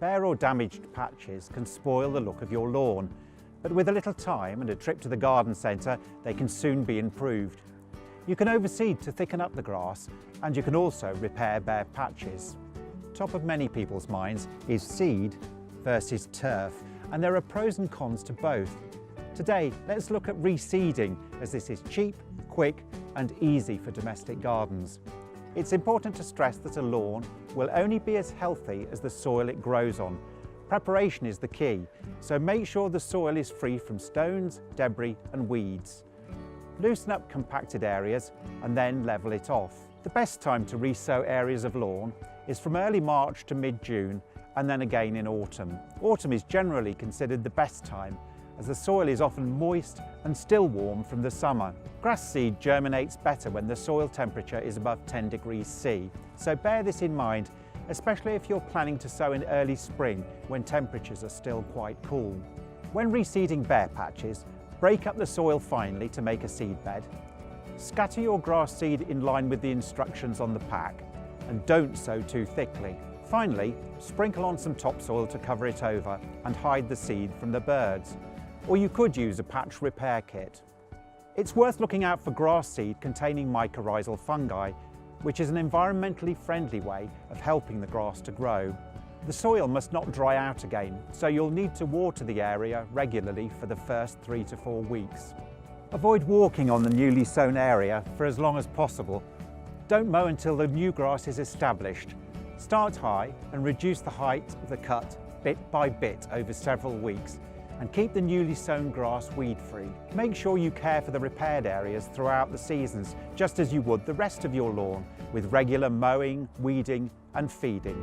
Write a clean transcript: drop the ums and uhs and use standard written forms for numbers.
Bare or damaged patches can spoil the look of your lawn, but with a little time and a trip to the garden centre, they can soon be improved. You can overseed to thicken up the grass, and you can also repair bare patches. Top of many people's minds is seed versus turf, and there are pros and cons to both. Today, let's look at reseeding, as this is cheap, quick and easy for domestic gardens. It's important to stress that a lawn will only be as healthy as the soil it grows on. Preparation is the key, so make sure the soil is free from stones, debris and weeds. Loosen up compacted areas and then level it off. The best time to resow areas of lawn is from early March to mid-June and then again in autumn. Autumn is generally considered the best time, as the soil is often moist and still warm from the summer. Grass seed germinates better when the soil temperature is above 10 degrees C, so bear this in mind, especially if you're planning to sow in early spring when temperatures are still quite cool. When reseeding bare patches, break up the soil finely to make a seed bed. Scatter your grass seed in line with the instructions on the pack, and don't sow too thickly. Finally, sprinkle on some topsoil to cover it over and hide the seed from the birds. Or you could use a patch repair kit. It's worth looking out for grass seed containing mycorrhizal fungi, which is an environmentally friendly way of helping the grass to grow. The soil must not dry out again, so you'll need to water the area regularly for the first 3 to 4 weeks. Avoid walking on the newly sown area for as long as possible. Don't mow until the new grass is established. Start high and reduce the height of the cut bit by bit over several weeks, and keep the newly sown grass weed-free. Make sure you care for the repaired areas throughout the seasons, just as you would the rest of your lawn, with regular mowing, weeding and feeding.